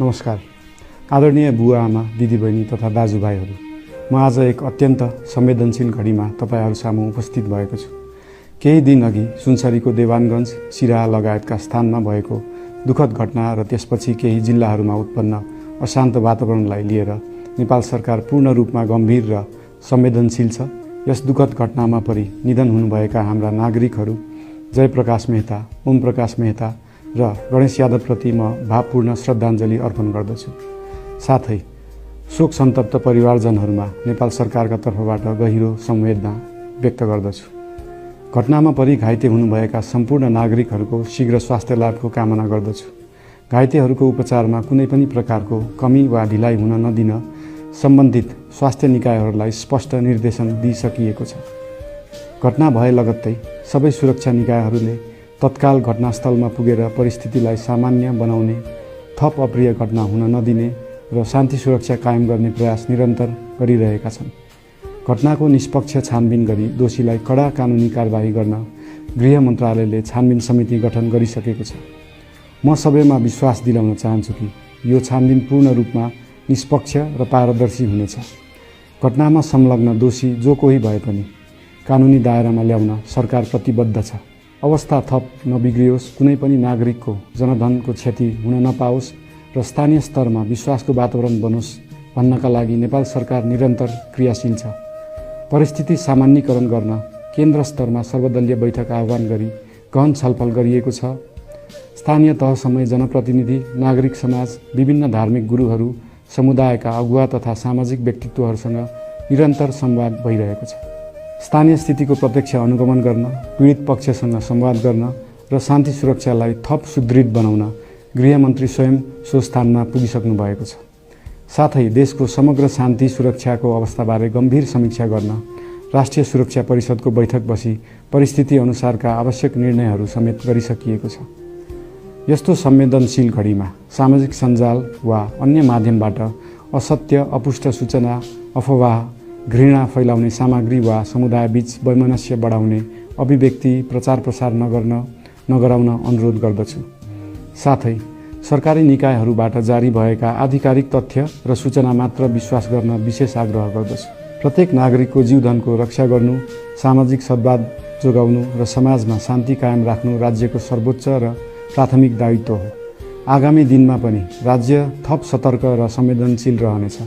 नमस्कार। आदरणीय बुवा आमा दिदीबहिनी तथा दाजुभाइहरू, म आज एक अत्यन्त संवेदनशील घडीमा तपाईहरू सामु उपस्थित भएको छु। केही दिन अघि सुनसरीको देवानगञ्ज, सिराहा लगायतका स्थानमा भएको दुःखद घटना र त्यसपछि केही जिल्लाहरूमा उत्पन्न अशान्त वातावरणलाई लिएर नेपाल सरकार पूर्ण रूपमा गम्भीर र संवेदनशील छ। यस दुःखद घटनामा परि निधन हुनुभएका हाम्रा नागरिकहरू जयप्रकाश मेहता, ओम प्रकाश मेहता र गणेश यादवप्रति म भावपूर्ण श्रद्धाञ्जली अर्पण गर्दछु। साथै शोक सन्तप्त परिवारजनहरूमा नेपाल सरकारका तर्फबाट गहिरो संवेदना व्यक्त गर्दछु। घटनामा परि घाइते हुनुभएका सम्पूर्ण नागरिकहरूको शीघ्र स्वास्थ्य लाभको कामना गर्दछु। घाइतेहरूको उपचारमा कुनै पनि प्रकारको कमी वा ढिलाइ हुन नदिन सम्बन्धित स्वास्थ्य निकायहरूलाई स्पष्ट निर्देशन दिइसकिएको छ। घटना भए लगत्तै सबै सुरक्षा निकायहरूले तत्काल घटनास्थलमा पुगेर परिस्थितिलाई सामान्य बनाउने, थप अप्रिय घटना हुन नदिने र शान्ति सुरक्षा कायम गर्ने प्रयास निरन्तर गरिरहेका छन्। घटनाको निष्पक्ष छानबिन गरी दोषीलाई कडा कानुनी कारबाही गर्न गृह मन्त्रालयले छानबिन समिति गठन गरिसकेको छ। म सबैमा विश्वास दिलाउन चाहन्छु कि यो छानबिन पूर्ण रूपमा निष्पक्ष र पारदर्शी हुनेछ। घटनामा संलग्न दोषी जो कोही भए पनि कानुनी दायरामा ल्याउन सरकार प्रतिबद्ध छ। अवस्था थप नबिग्रियोस्, कुनै पनि नागरिकको जनधनको क्षति हुन नपाओस् र स्थानीय स्तरमा विश्वासको वातावरण बनोस् भन्नका लागि नेपाल सरकार निरन्तर क्रियाशील छ। परिस्थिति सामान्यीकरण गर्न केन्द्र स्तरमा सर्वदलीय बैठक आह्वान गरी गहन छलफल गरिएको छ। स्थानीय तहसम्मै जनप्रतिनिधि, नागरिक समाज, विभिन्न धार्मिक गुरुहरू, समुदायका अगुवा तथा सामाजिक व्यक्तित्वहरूसँग निरन्तर संवाद भइरहेको छ। स्थानीय स्थितिको प्रत्यक्ष अनुगमन गर्न, पीडित पक्षसँग संवाद गर्न र शान्ति सुरक्षालाई थप सुदृढ बनाउन गृहमन्त्री स्वयं सो स्थानमा पुगिसक्नु भएको छ। साथै देशको समग्र शान्ति सुरक्षाको अवस्थाबारे गम्भीर समीक्षा गर्न राष्ट्रिय सुरक्षा परिषदको बैठक बसी परिस्थिति अनुसारका आवश्यक निर्णयहरू समेत गरिसकिएको छ। यस्तो संवेदनशील घडीमा सामाजिक सञ्जाल वा अन्य माध्यमबाट असत्य, अपुष्ट सूचना, अफवाह, घृणा फैलाउने सामग्री वा समुदायबीच वैमनस्य बढाउने अभिव्यक्ति प्रचार प्रसार नगराउन अनुरोध गर्दछु। साथै सरकारी निकायहरूबाट जारी भएका आधिकारिक तथ्य र सूचना मात्र विश्वास गर्न विशेष आग्रह गर्दछु। प्रत्येक नागरिकको जीवधनको रक्षा गर्नु, सामाजिक सद्भाव जोगाउनु र समाजमा शान्ति कायम राख्नु राज्यको सर्वोच्च र प्राथमिक दायित्व हो। आगामी दिनमा पनि राज्य थप सतर्क र संवेदनशील रहनेछ।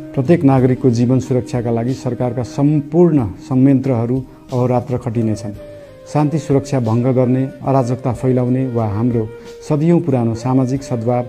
प्रत्येक नागरिकको जीवन सुरक्षाका लागि सरकारका सम्पूर्ण संयन्त्रहरू अहोरात्र खटिनेछन्। शान्ति सुरक्षा भङ्ग गर्ने, अराजकता फैलाउने वा हाम्रो सदियौं पुरानो सामाजिक सद्भाव